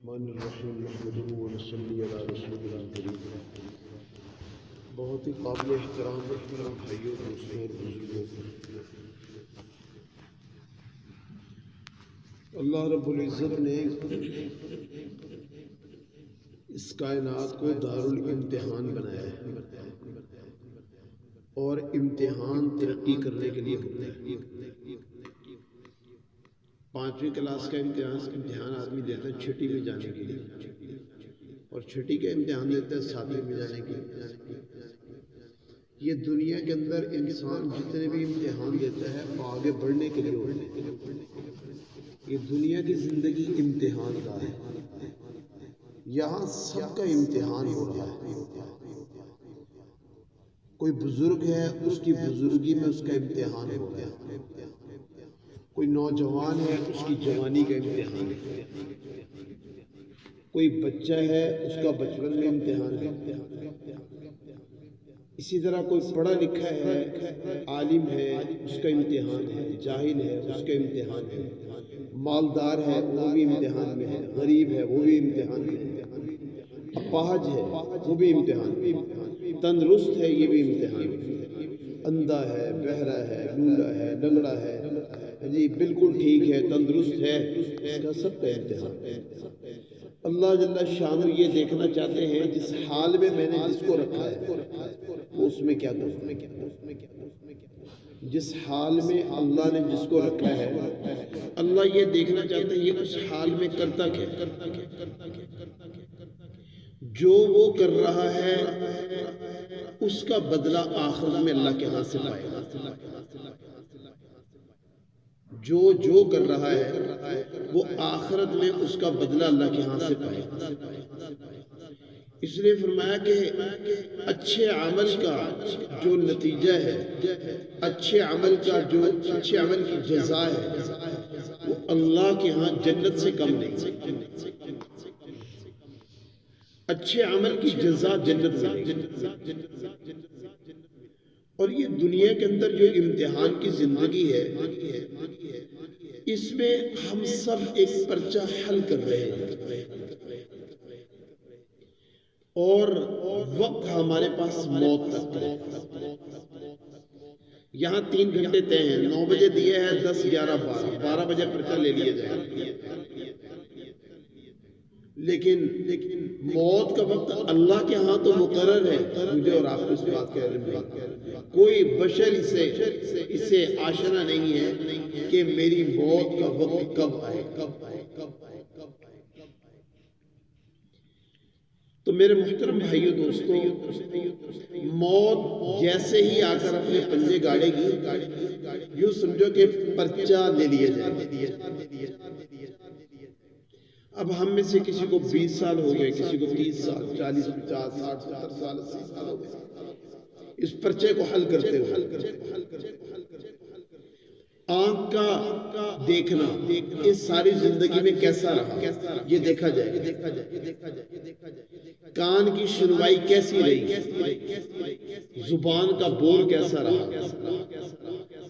الرحمن الرحیم نحمده ونصلی علی رسول الکریم۔ بہت ہی قابل احترام محترم بھائیوں، دوستوں اور بزرگوں، اللہ رب العزت نے اس کائنات کو دارالامتحان بنایا ہے اور امتحان ترقی کرنے کے لیے ہوتا ہے۔ 5ویں کلاس کا امتحان آدمی دیتا ہے 6ٹی میں جانے کے لیے، اور 6ٹی کا امتحان دیتا ہے 7ویں میں جانے کے لیے۔ یہ دنیا کے اندر انسان جتنے بھی امتحان دیتا ہے وہ آگے بڑھنے کے لیے ہوتے ہیں۔ یہ دنیا کی زندگی امتحان کا ہے، یہاں سب کا امتحان ہو رہا ہے۔ کوئی بزرگ ہے، اس کی بزرگی میں اس کا امتحان ہو رہا ہے۔ کوئی نوجوان ہے، اس کی جوانی کا امتحان ہے۔ کوئی بچہ ہے، اس کا بچپن میں امتحان ہے۔ اسی طرح کوئی پڑھا لکھا ہے، عالم ہے، اس کا امتحان ہے۔ جاہل ہے، اس کا امتحان ہے۔ مالدار ہے، وہ بھی امتحان میں ہے۔ غریب ہے، وہ بھی امتحان میں ہے۔ اپاہج ہے، وہ بھی امتحان میں ہے۔ تندرست ہے، یہ بھی امتحان میں ہے۔ اندھا ہے، بہرا ہے، لولا ہے، لنگڑا ہے، جی بالکل ٹھیک ہے، تندرست ہے، اس کا سب کا امتحان ہے۔ اللہ جل شانہ یہ دیکھنا چاہتے ہیں جس حال میں نے جس کو رکھا ہے وہ اس میں کیا کروں۔ جس حال میں اللہ نے جس کو رکھا ہے، اللہ یہ دیکھنا چاہتے ہیں یہ اس حال میں کرتا کیا۔ جو وہ کر رہا ہے اس کا بدلہ آخرت میں اللہ کے ہاں سے پائے گا۔ جو کر رہا ہے وہ آخرت میں اس کا بدلہ اللہ کے ہاں سے پائے گا۔ اس لیے فرمایا کہ اچھے عمل کا جو نتیجہ ہے، اچھے عمل کی جزا ہے، وہ اللہ کے ہاں جنت سے کم نہیں۔ اچھے عمل کی جزا جنت میں۔ اور یہ دنیا کے اندر جو امتحان کی زندگی ہے، اس میں ہم سب ایک پرچہ حل کر رہے ہیں، اور وقت ہمارے پاس موت تک ہے۔ یہاں 3 گھنٹے طے ہیں، 9 بجے دیے ہیں، 10، 11، 12 بجے پرچہ لے لیے جائے۔ لیکن موت کا وقت اللہ کے ہاں تو مقرر ہے، مجھے اور آپ کو اس بات کا علم ہے۔ کوئی بشر اسے آشنا نہیں ہے کہ میری موت کا وقت کب آئے۔ تو میرے محترم بھائیو دوستو، موت جیسے ہی آ کر اپنے پنجے گاڑے گی، یوں سمجھو کہ پرچہ لے لیا جائے۔ اب ہم میں سے کسی کو 20 سال ہو گئے، کسی کو 30 سال، 40، 50، 60، 70 سال، 80 سال ہو گئے اس پرچے کو حل کرتے ہوئے۔ آنکھ کا دیکھنا اس ساری زندگی میں کیسا رہا، یہ دیکھا جائے۔ کان کی سنوائی کیسی رہی، زبان کا بول کیسا رہا،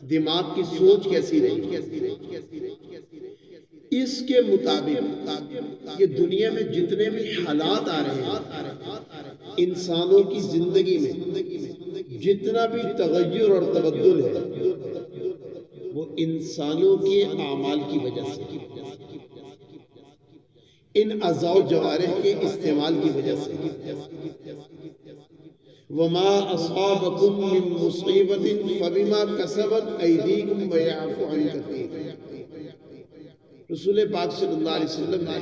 دماغ کی سوچ کیسی رہی۔ اس کے مطابق یہ دنیا میں جتنے بھی حالات آ رہے ہیں، انسانوں کی زندگی میں جتنا بھی تغیر اور تبدل ہے، وہ انسانوں کے اعمال کی وجہ سے، ان اعضاء و جوارح کے استعمال کی وجہ سے۔ وَمَا أَصَابَكُم مِّن مُّصِيبَةٍ فَبِمَا كَسَبَتْ أَيْدِيكُمْ وَيَعْفُو عَن كَثِيرٍ۔ رسول پاک صلی اللہ علیہ وسلم نے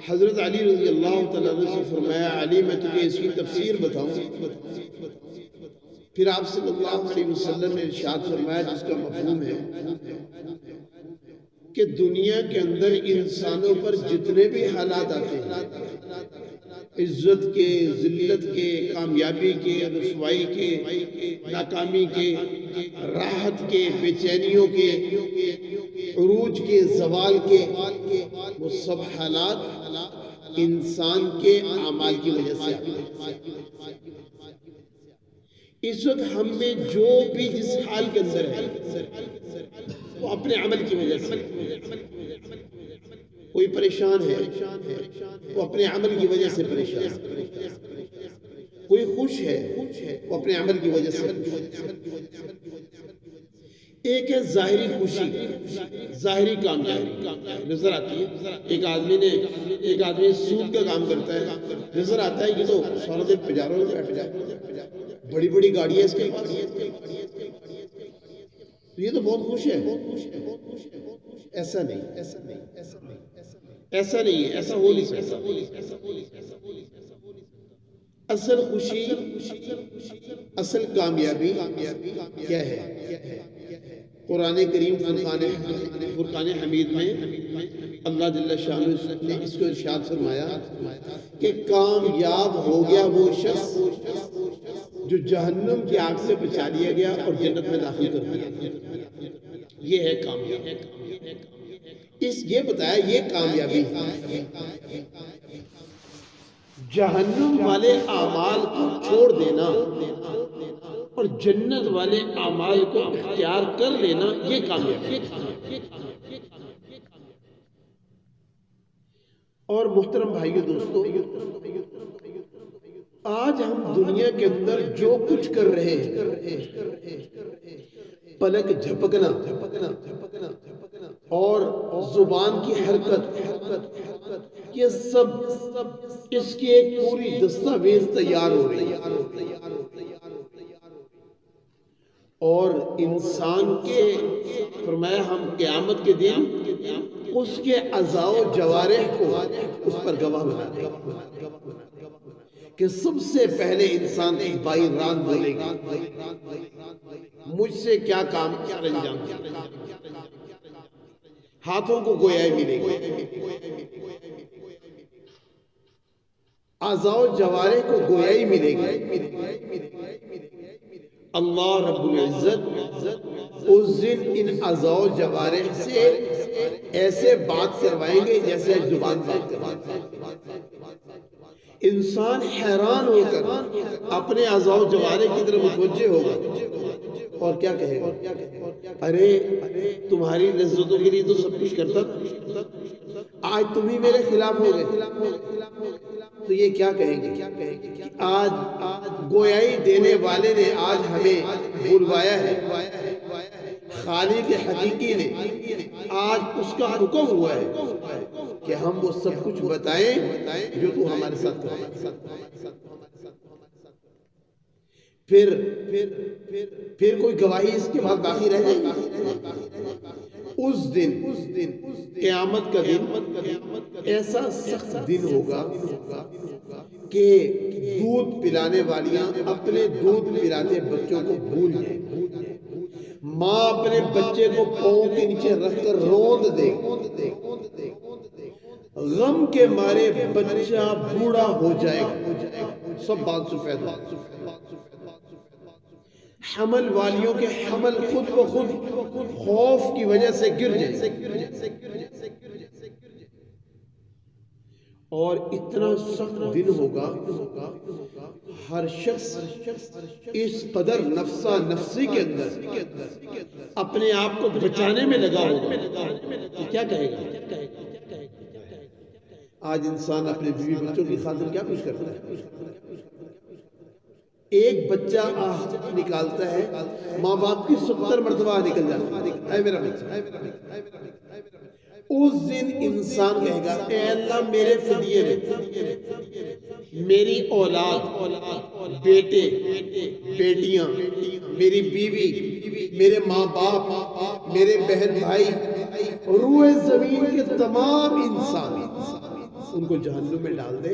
حضرت علی رضی اللہ تعالیٰ عنہ سے فرمایا، علی میں تجھے اس کی تفسیر بتاؤں؟ پھر آپ صلی اللہ علیہ وسلم نے ارشاد فرمایا جس کا مفہوم ہے کہ دنیا کے اندر انسانوں پر جتنے بھی حالات آتے ہیں، عزت کے، ذلت کے، کامیابی کے، رسوائی کے، ناکامی کے، راحت کے، بے چینیوں کے، عروج کے، زوال کے، وہ سب حالات انسان کے اعمال کی وجہ سے آتے ہیں۔ اس وقت ہم میں جو بھی جس حال کے اندر ہے وہ اپنے عمل کی وجہ سے۔ کوئی پریشان ہے وہ اپنے عمل کی وجہ سے پریشان ہے، کوئی خوش ہے وہ اپنے عمل کی وجہ سے خوش ہے۔ ایک ہے ظاہری خوشی، ظاہری کامیابی نظر آتی ہے۔ ایک آدمی سود کا کام کرتا ہے، نظر آتا ہے کہ تو سارا دن بازاروں میں بیٹھ جائے، بڑی بڑی گاڑیاں اس کے پاس، تو یہ تو بہت خوش ہے۔ ایسا نہیں، ایسا ہو نہیں سکتا۔ اصل خوشی، اصل کامیابی کیا ہے؟ قرآن کریم فرقان حمید میں اللہ جل شانہ نے اس کو ارشاد فرمایا کہ کامیاب ہو گیا وہ شخص جو جہنم کی آگ سے بچا لیا گیا اور جنت میں داخل کر دیا۔ یہ ہے کامیابی۔ یہ بتایا یہ کامیابی ہے۔ جہنم والے اعمال کو چھوڑ دینا اور جنت والے اعمال کو اختیار کر لینا، یہ کامیابی ہے۔ اور محترم بھائیو دوستو، آج ہم دنیا کے اندر جو کچھ کر رہے ہیں، پلک جھپکنا اور زبان کی حرکت، یہ سب اس کی ایک پوری دستاویز تیار ہو رہی ہے، اور انسان کے فرمایا ہم قیامت کے دن اس کے اعضاء و جوارح کو اس پر گواہ بنا دیں گے کہ سب سے پہلے انسان بائی ران بولے گا مجھ سے کیا کام کیا انجام دیا۔ ہاتھوں کو گویائی ملے گی، اعضاء و جوارح کو گویائی ملے گی۔ اللہ رب العزت اس دن ان اعضاء و جوارح سے ایسے بات کروائیں گے جیسے زبان بات کروائیں۔ انسان حیران ہو کر اپنے اعضاء و جوارح کی طرف متوجہ ہوگا اور کیا کہے گا؟ ارے تمہاری لذتوں کے لیے تو سب کچھ کرتا تھا، آج تم ہی میرے خلاف ہو گئے۔ تو یہ کیا کہیں گے کہ آج گویائی دینے والے نے آج ہمیں بلوایا ہے، خالق حقیقی نے آج اس کا حکم ہوا ہے کہ ہم وہ سب کچھ بتائیں جو تو ہمارے ساتھ کرتا۔ پھر کوئی گواہی اس کے بعد باقی رہ جائے گی؟ اس دن قیامت کا دن ایسا سخت دن ہوگا کہ دودھ پلانے والیاں اپنے دودھ پلاتے بچوں کو بھول جائیں، ماں اپنے بچے کو پاؤں کے نیچے رکھ کر روند دے، غم کے مارے بچہ بوڑھا ہو جائے گا، سب بال سفید ہو، حمل والیوں کے حمل خود بخود خوف کی وجہ سے گر جائے، اور اتنا سخت دن ہوگا ہر شخص اس قدر نفسا نفسی کے اندر اپنے آپ کو بچانے میں لگا ہوگا کہ کیا کہے گا؟ آج انسان اپنے بیوی بچوں کی خاطر کیا کچھ کرتا ہے؟ ایک بچہ آہ نکالتا ہے، ماں باپ کی 70 مرتبہ نکل جاتا ہے، اے میرا بچہ۔ اس دن انسان کہے گا اے اللہ میرے فدیے میں میری اولاد، بیٹے بیٹیاں، میری بیوی، میرے ماں باپ، میرے بہن بھائی، روئے زمین کے تمام انسان ان کو جہنم میں ڈال دے،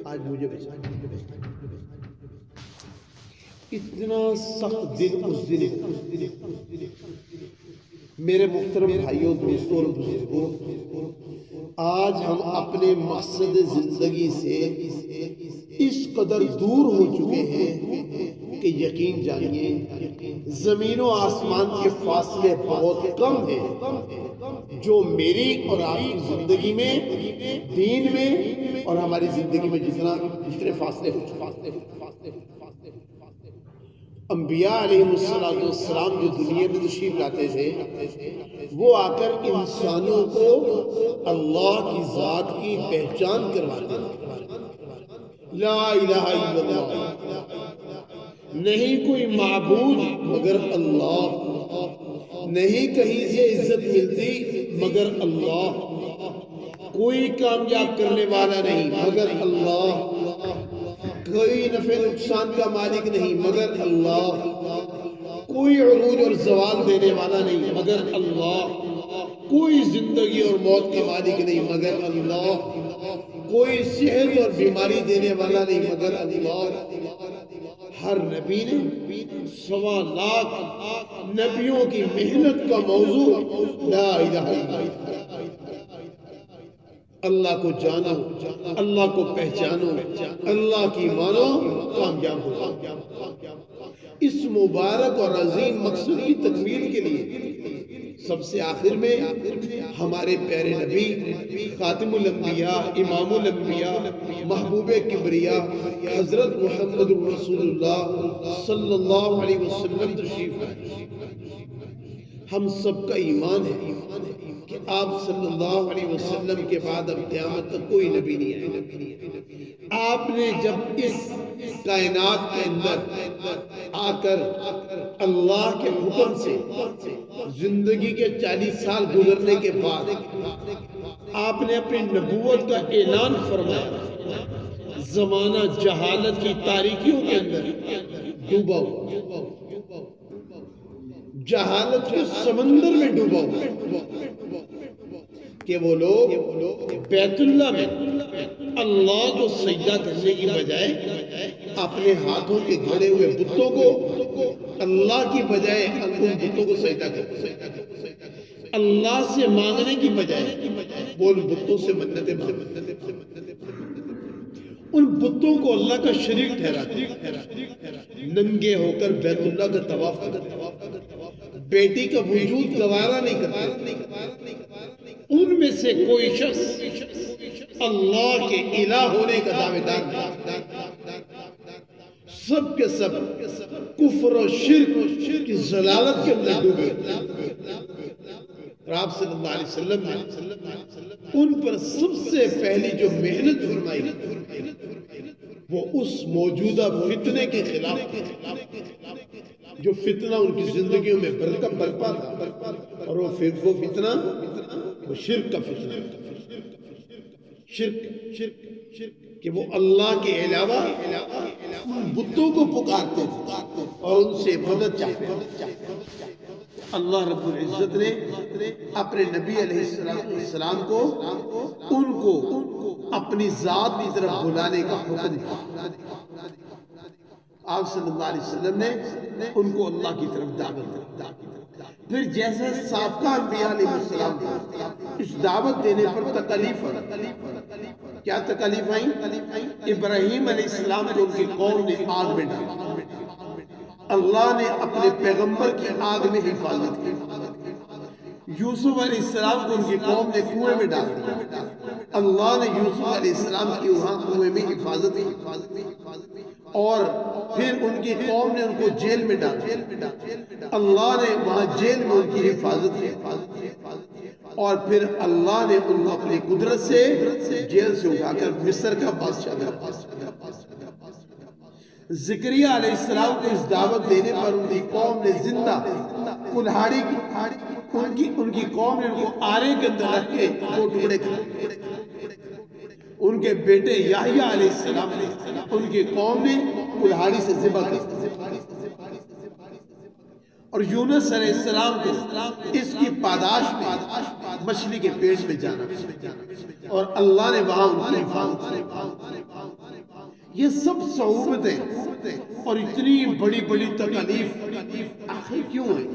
آج مجھے بچا۔ اتنا سخت دن اس دن میرے محترم بھائیوں، دوستوں اور بزرگوں، آج ہم اپنے مقصد زندگی سے اس قدر دور ہو چکے ہیں کہ یقین جانیے زمین و آسمان کے فاصلے بہت کم ہیں جو میری اور آپ کی زندگی میں، دین میں اور ہماری زندگی میں جتنے فاصلے ہو چکے ہیں۔ انبیاء علیہ السلام جو دنیا میں تشریف لاتے تھے وہ آ کر انسانوں کو اللہ کی ذات کی پہچان کرواتے تھے. لا الہ الا اللہ، نہیں کوئی معبود مگر اللہ، نہیں کہیں سے عزت ملتی مگر اللہ، کوئی کامیاب کرنے والا نہیں مگر اللہ، کوئی نفع نقصان کا مالک نہیں مگر اللہ، کوئی عروج اور زوال دینے والا نہیں مگر اللہ، کوئی زندگی اور موت کا مالک نہیں مگر اللہ، کوئی صحت اور بیماری دینے والا نہیں مگر اللہ. ہر نبی نے 1.25 لاکھ نبیوں کی محنت کا موضوع لا الہ الا اللہ. اللہ کو جانو، اللہ کو پہچانو، اللہ کی مانو، کامیاب ہو جاؤ. اس مبارک اور عظیم مقصد کی تکمیل کے لیے سب سے آخر میں ہمارے پیارے نبی خاتم الانبیاء، امام الانبیاء، محبوب کبریا حضرت محمد رسول اللہ صلی اللہ علیہ وسلم تشریف لائے. ہم سب کا ایمان ہے کہ آپ صلی اللہ علیہ وسلم کے بعد اب قیامت تک کوئی نبی نہیں آئے. آپ نے جب اس کائنات کے اندر آ کر اللہ کے حکم سے زندگی کے 40 سال گزرنے کے بعد آپ نے اپنی نبوت کا اعلان فرمایا. زمانہ جہالت کی تاریکیوں کے اندر ڈوبا ہوا، جہالت کے سمندر میں ڈوبا ہوا کہ وہ لوگ بیت اللہ میں اللہ کو سجدہ کرنے کی بجائے اپنے ہاتھوں کے گھڑے ہوئے بتوں کو اللہ کی بجائے ان بتوں کو سجدہ کرتے، اللہ سے مانگنے کی بجائے وہ ان بتوں سے منتیں مانگتے، ان بتوں کو اللہ کا شریک ٹھہراتے، ننگے ہو کر بیت اللہ کا طواف کرتے، بیٹی کا وجود گوارا نہیں کرتے. ان میں سے کوئی شخص اللہ کے الہ ہونے کا دعوے دار نہیں، سب کے سب کفر و شرک کی ضلالت کے اندر ڈوبے. اور آپ صلی اللہ علیہ وسلم نے ان پر سب سے پہلی جو محنت فرمائی وہ اس موجودہ فتنے کے خلاف، جو فتنہ ان کی زندگیوں میں برپا تھا، اور وہ فتنہ وہ شرک کا فتنہ، شرک کہ وہ اللہ کے علاوہ بتوں کو پکارتے تھے اور ان سے مدد چاہتے تھے. اللہ رب العزت نے اپنے نبی علیہ السلام کو ان کو اپنی ذات کی طرف بلانے کا حکم دیا. آپ صلی اللہ علیہ وسلم نے ان کو اللہ کی طرف دعوت دی. پھر جیسے سابقہ انبیاء علیہ السلام اس دعوت دینے پر تکلیف آئی. کیا تکلیف آئی؟ ابراہیم علیہ السلام کو ان کی قوم نے آگ میں ڈالا. اللہ نے اپنے پیغمبر کی آگ میں حفاظت کی. یوسف علیہ السلام کو ان کی قوم نے کنویں میں ڈال دیا. اللہ نے یوسف علیہ السلام کی وہاں کنویں میں حفاظت کی. اور پھر ان کی قوم نے ان کو جیل میں ڈال دیا. اللہ نے وہاں جیل میں ان کی حفاظت کی. اور پھر اللہ نے ان کو اپنی قدرت سے جیل سے اٹھا کر مصر کا بادشاہ بنا. زکریا علیہ السلام کو اس دعوت دینے پر ان کی قوم نے زندہ کلہاڑی ان کی قوم نے ان کو آرے کے اندر رکھ کے دو ٹکڑے کر. ان کے بیٹے یحییٰ علیہ السلام ان کی قوم نے کلہاڑی سے ذبح کر. اور یونس علیہ السلام کو اس کی پاداش میں مچھلی کے پیٹ میں جانا اور اللہ نے وہاں ان کی حفاظت کی. یہ سب صعوبتیں اور اتنی بڑی بڑی تکلیف آخر کیوں ہیں؟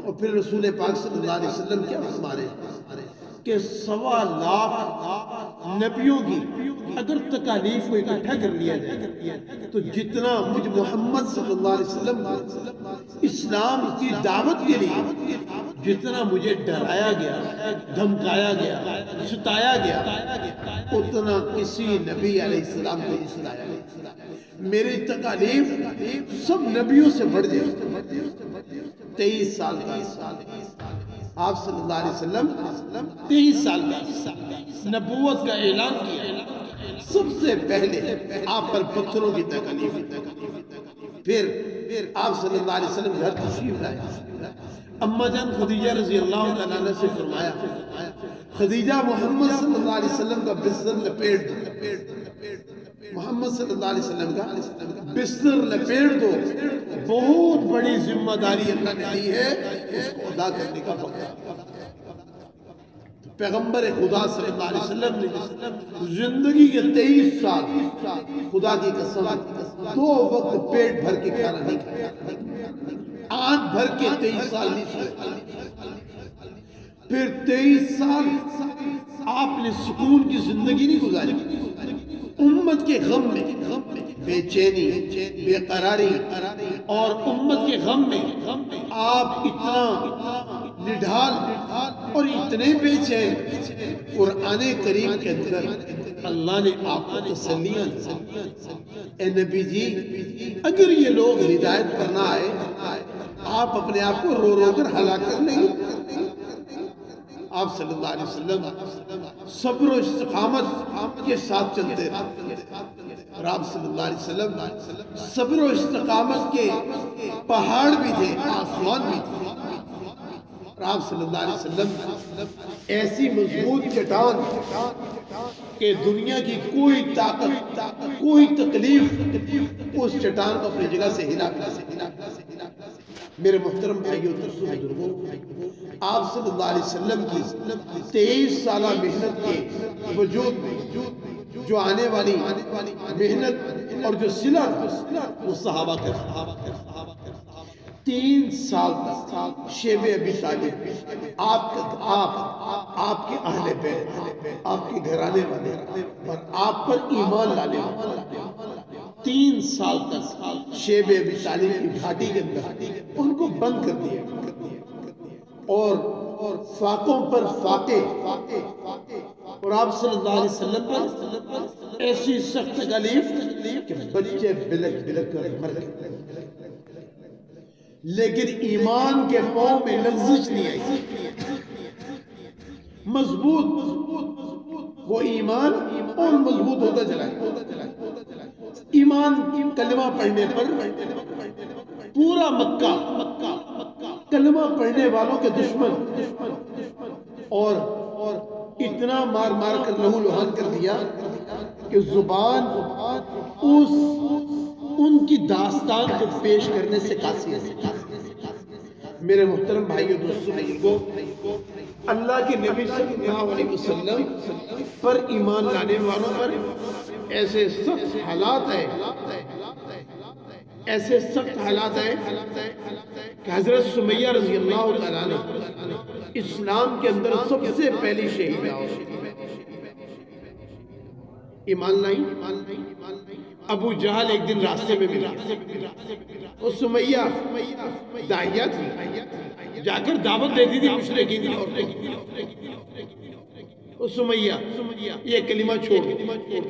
اور پھر رسول پاک صلی اللہ علیہ وسلم کیا فرما رہے ہیں کہ 1.25 لاکھ نبیوں کی اگر تکالیف کو اکٹھا کر لیا جائے تو جتنا مجھ محمد صلی اللہ علیہ وسلم اسلام کی دعوت کے لیے جتنا مجھے ڈرایا گیا، دھمکایا گیا، ستایا گیا، اتنا کسی نبی علیہ السلام کو نہیں سنایا۔ میری تکالیف سب نبیوں سے بڑھ جائے۔ 23 سال کا آپ صلی اللہ علیہ وسلم 23 سال کا نبوت کا اعلان کیا۔ سب سے پہلے آپ پر پتھروں کی تکالیف، پھر آپ صلی اللہ علیہ وسلم گھر تشریف لائے۔ اما جان خدیجہ رضی اللہ تعالیٰ عنہ سے فرمایا، خدیجہ محمد صلی اللہ علیہ وسلم کا بستر لپیٹ دو، محمد صلی اللہ علیہ وسلم کا بستر لپیٹ دو۔ بہت بڑی ذمہ داری اللہ نے دی ہے، اس کو ادا کرنے کا وقت۔ پیغمبر خدا صلی اللہ علیہ وسلم نے زندگی کے 23 سال خدا کی قسم 2 وقت پیٹ بھر کے کھانا نہیں کھایا، آنکھ بھر کے 23 سال نہیں سوئے۔ پھر 23 سال آپ نے سکون کی زندگی نہیں گزاری، امت کے غم میں بے چینی، بے قراری اور امت کے غم میں آپ اتنا نڈھال اور اتنے بے چین۔ قرآن کریم کے اندر اللہ نے آپ کو تسلیاں دی، اے نبی جی اگر یہ لوگ ہدایت پر نہ آئے، آپ اپنے آپ کو رو رو کر ہلاک کر نہیں۔ آپ صلی اللہ علیہ وسلم صبر و استقامت کے ساتھ چلتے رہے، اور آپ صلی اللہ علیہ وسلم صبر و استقامت کے پہاڑ بھی تھے، آسمان بھی تھے، اور آپ صلی اللہ علیہ وسلم ایسی مضبوط چٹان کہ دنیا کی کوئی طاقت، کوئی تکلیف اس چٹان کو اپنی جگہ سے ہلا نہ سکے۔ میرے محترم بھائیوں دوستوں بزرگوں، آپ صلی اللہ علیہ وسلم کی 23 سالہ محنت کے وجود میں جو آنے والی محنت اور جو صلہ وہ صحابہ کے 3 سال تک شیب ابی طالب آپ کے اہل بیت، آپ کے گھرانے والے اور آپ پر ایمان لانے والے 3 سال تک شیب ابی طالب کی گھاٹی کے اندر ان کو بند کر دیا، اور فاقوں پر فاقے، اور آپ صلی اللہ علیہ وسلم پر ایسی سخت تکلیف کہ بچے بلک بلک کر مر گئے، لیکن ایمان کے پاؤں میں لغزش نہیں آئی، مضبوط وہ ایمان اور مضبوط ہوتا چلا گیا۔ ایمان کلمہ پڑھنے پر پورا مکہ کلمہ پڑھنے والوں کے دشمن، اور اتنا مار مار کر لہو لہان کر دیا کہ زبان ان کی داستان کو پیش کرنے سے قاصر ہے۔ میرے محترم بھائیوں دوستوں، اللہ کے نبی صلی اللہ علیہ وسلم پر ایمان لانے والوں پر ایسے سخت حالات ہیں، ایسے سخت حالات ہیں کہ حضرت سمیہ رضی اللہ تعالیٰ عنہ اسلام کے اندر سب سے پہلی شہیدہ ایمان لائی۔ ابو جہل ایک دن راستے میں ملا، اور سمیہ داعیہ تھی، جا کر دعوت دیتی تھی مشرکین کی عورتوں کی۔ اور سمیہ یہ کلمہ چھوڑ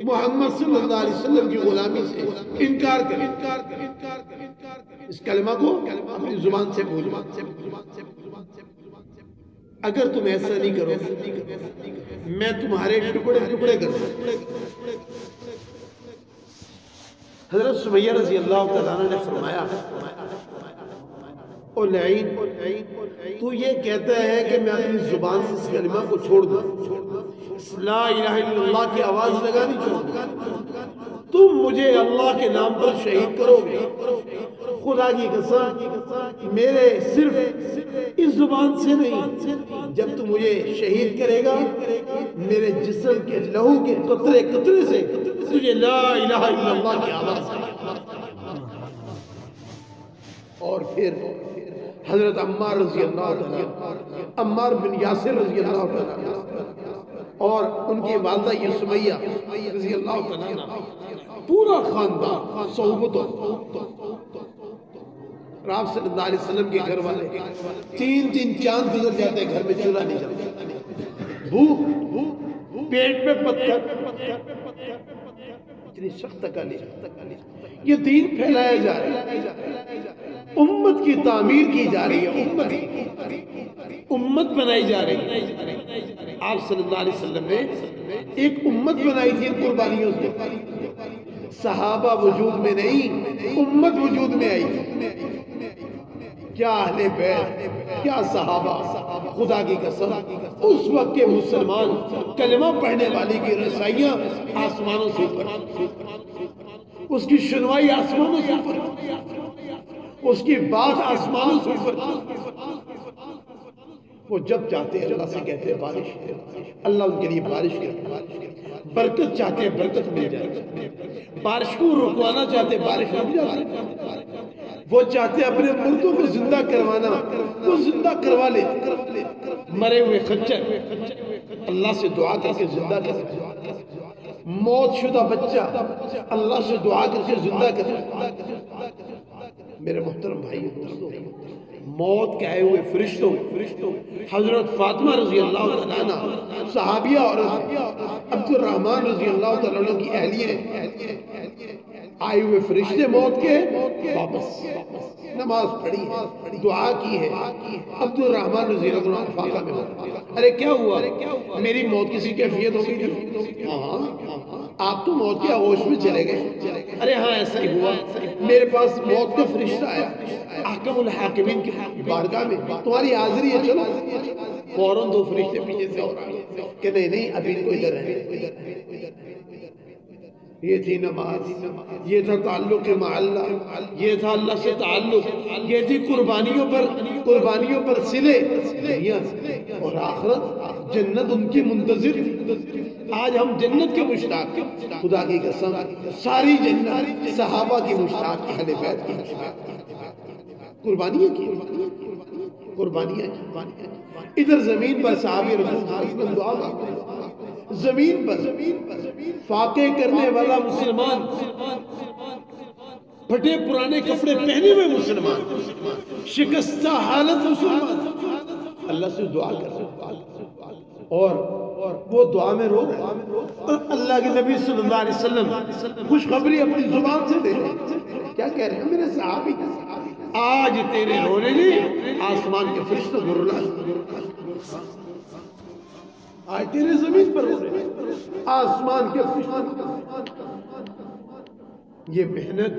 محمد صلی اللہ علیہ وسلم کی غلامی سے انکار کر، اس کلمہ کو اپنی زبان سے بھول۔ اگر تم ایسا نہیں کرو میں تمہارے ٹکڑے ٹکڑے کر دوں۔ حضرت سمیہ رضی اللہ تعالیٰ عنہ نے فرمایا، او لعین، تو یہ کہتا ہے کہ میں اپنی زبان سے اس کلمہ کو چھوڑ دوں، لا الہ الا اللہ کی آواز لگانی چھوڑ دوں، تم مجھے اللہ کے نام پر شہید کرو گے؟ خدا کی قسم میرے صرف اس زبان سے نہیں، جب تو مجھے شہید کرے گا میرے جسم کے لہو کے قطرے قطرے سے تجھے لا الہ الا اللہ کی آواز آئے۔ اور پھر حضرت عمار رضی اللہ تعالیٰ، عمار بن یاسر رضی اللہ تعالیٰ، اور ان کی والدہ یہ سمیہ رضی اللہ تعالیٰ، پورا خاندان صحبتوں، آپ صلی اللہ علیہ وسلم کے گھر والے 3 چاند گزر جاتے، گھر میں چولہا نہیں جلتا، بھوک پیٹ پہ پتھر، اتنی سخت تکالیف، یہ دین پھیلایا جا رہا ہے، امت کی تعمیر کی جا رہی ہے، امت بنائی جا رہی ہے۔ آپ صلی اللہ علیہ وسلم نے ایک امت بنائی تھی ان قربانیوں سے، صحابہ وجود میں نہیں، امت وجود میں آئی۔ کیا اہل بیت، کیا صحابہ، خدا کی قسم اس وقت کے مسلمان کلمہ پڑھنے والے کی رسائیاں آسمانوں سے اوپر، اس کی سنوائی آسمانوں سے اوپر، اس کی بات آسمانوں سے اوپر۔ وہ جب چاہتے ہیں اللہ سے کہتے ہیں بارش، اللہ ان کے لیے بارش کرے، برکت چاہتے ہیں برکت مل جائے، بارش کو رکوانا چاہتے ہیں بارش رک جاتی، وہ چاہتے ہیں اپنے مردوں کو زندہ کروانا، وہ زندہ کروا لیتے، مرے ہوئے خنجر اللہ سے دعا کر کے زندہ کرتے، موت شدہ بچہ اللہ سے دعا کر کے زندہ کرتے۔ میرے محترم بھائی دوستو، موت کے آئے ہوئے فرشتوں، حضرت فاطمہ رضی اللہ تعالیٰ عنہ صحابیہ عورت، عبد الرحمن رضی اللہ تعالیٰ عنہ کی اہلیہ، آئے ہوئے فرشتے موت کے واپس، نماز پڑھی ہے، دعا کی ہے، عبد الرحمن رضی اللہ عنہ فاقہ میں ہوتا، ارے کیا ہوا؟ میری موت کسی کیفیت ہو گئی؟ ہاں آپ تو موت کے آغوش میں چلے گئے۔ ارے ہاں ایسا ہی ہوا، میرے پاس موت کا فرشتہ آیا احکم الحاکمین کی بارگاہ میں، تمہاری حاضری ہے، چلو۔ فوراً دو فرشتے پیچھے سے اور آئے کہ نہیں ابھی کو ادھر ہے۔ یہ تھی نماز، یہ تھا تعلق مع اللہ، یہ تھا اللہ سے تعلق، یہ تھی قربانیوں پر صلے، دنیا اور آخرت، جنت ان کی منتظر۔ آج ہم جنت کے مشتاق، خدا کی قسم ساری جنت صحابہ کی مشتاق، اہل بیت کی مشتاق، قربانیاں کی۔ ادھر زمین پر صحابی رسول صلی اللہ علیہ وسلم دعا کرتے ہیں، زمین پر فاقے کرنے والا مسلمان، پھٹے پرانے کپڑے پہنے ہوئے مسلمان، شکستہ حالت مسلمان، اللہ سے دعا کر رہے ہیں اور وہ دعا میں رو رہے ہیں، اور اللہ کے نبی صلی اللہ علیہ وسلم خوشخبری اپنی زبان سے دے رہے ہیں۔ کیا کہہ رہے ہیں میرے صحابی؟ آج تیرے رونے نے آسمان کے فرشتوں کو رلا، آج تیرے زمین پر ہو رہے ہیں آسمان کے فرشتوں۔ یہ محنت،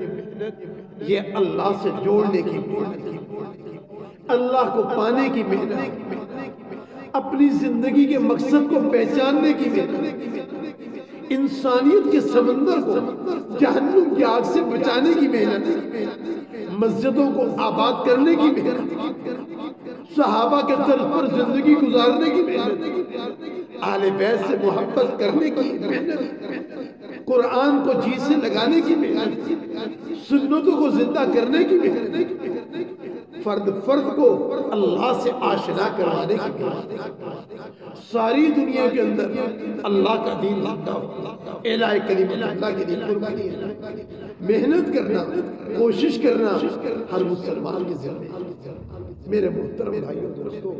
یہ اللہ سے جوڑنے کی محنت، اللہ کو پانے کی محنت، اپنی زندگی کے مقصد کو پہچاننے کی محنت، انسانیت کے سمندر کو جہنم کی آگ سے بچانے کی محنت، مسجدوں کو آباد کرنے کی محنت، صحابہ کے طرز پر زندگی گزارنے کی محنت، اہل بیت سے محبت کرنے کی محنت، قرآن کو جی سے لگانے کی محنت، سنتوں کو زندہ کرنے کی محنت، فرد کو اللہ سے آشنا کروانے کی محنت، ساری دنیا کے اندر اللہ کا دین لاتا ہو، اعلاء کلمت اللہ کے دین قربانی ہے۔ محنت کرنا، کوشش کرنا ہر مسلمان کی ذمہ ہے۔ میرے محترم بھائیوں دوستو،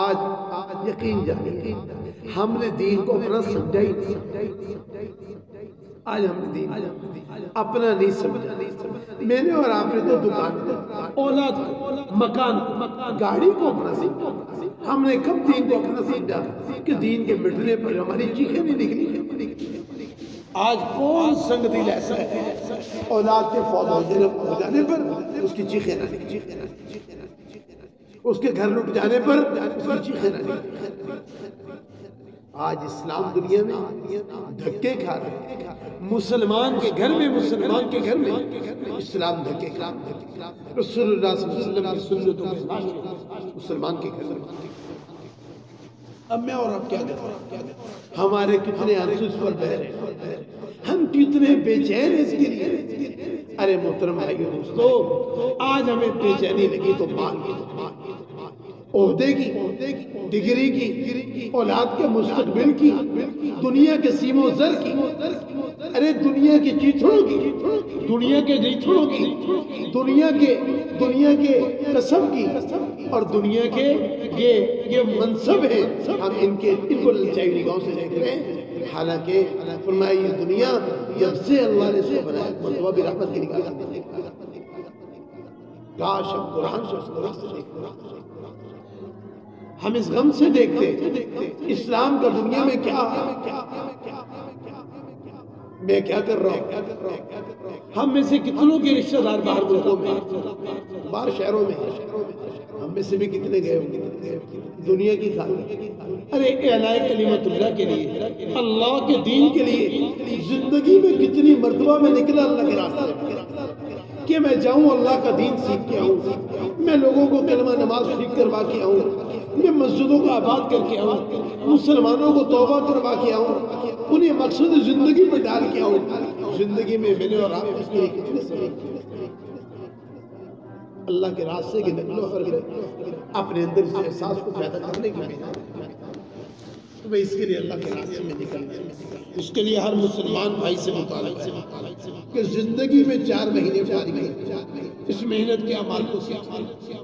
آج یقین جانیے ہم نے دین کو اپنا سمجھا ہی نہیں، آج ہم نے دین اپنا نہیں سمجھا۔ میں نے اور آپ نے تو دکان کو، اولاد کو، مکان کو، گاڑی کو اپنا سمجھا۔ ہم نے کب دین کو اپنا سمجھا کہ دین کے مٹنے پر ہماری چیخیں نہیں نکلی؟ آج کون سنگ دل ایسا ہے اولاد کے فوت ہو جانے پر اس کی چیخیں نہ نکلی، اس کے گھر لٹ جانے پر اس کی چیخیں نہ نکلی؟ آج اسلام دنیا میں دھکے کھا رہے ہیں، مسلمان کے گھر میں اسلام دھکے کھا رہے ہیں، رسول اللہ صلی اللہ علیہ وسلم کی سنتوں کے خلاف مسلمان کے گھر میں۔ اب میں اور اب کیا کریں؟ ہمارے کتنے آنسو اس پر بہہ رہے ہیں، ہم کتنے بے چین اس کے لیے۔ ارے محترم بھائیو دوستو، آج ہمیں بے چینی لگی تو مال کی، عہدے کی، ڈگری کی، اولاد کے مستقبل کی، دنیا کے سیم و زر کی، ارے دنیا کے چیتھڑوں کی، دنیا کے ریتھڑوں کی، دنیا کے قسم کی، اور دنیا کے یہ منصب ہیں، ہم ان کو للچائی نگاہوں سے دیکھ رہے ہیں، حالانکہ فرمایا یہ دنیا جب سے اللہ نے اس کو بنایا مرتبہ بھی رحمت کی نگاہ سے دیکھا۔ کاش ہم قرآن سے اس طرح سے دیکھتے، ہم اس غم سے دیکھتے اسلام کا دنیا میں کیا ہے، میں کیا کر رہا ہوں۔ ہم میں سے کتنوں کے رشتہ دار باہر ملکوں میں، باہر شہروں میں، ہم میں سے بھی کتنے گئے ہوں گے دنیا کی خاطر، ارے اعلاء کلمت اللہ کے لیے، اللہ کے دین کے لیے زندگی میں کتنی مرتبہ میں نکلا اللہ کے راستے کہ میں جاؤں اللہ کا دین سیکھ کے آؤں، میں لوگوں کو کلمہ نماز سیکھ کروا کے آؤں، میں مسجدوں کو آباد کر کے آؤں، مسلمانوں کو توبہ کروا کے آؤں، انہیں مقصد زندگی میں ڈال کے آؤں۔ زندگی میں میں نے اور آپ اس کے کتنے سبب اللہ کے راستے کے نقل و حرکت اپنے اندر اس احساس کو پیدا کرنے کی محنت، میں اس کے لیے اللہ کے راستے میں نکلنا ہے۔ اس کے لیے ہر مسلمان بھائی سے مطالبہ ہے کہ زندگی میں 4 مہینے فارغ ہے، اس محنت کے اعمال کو سیکھیں۔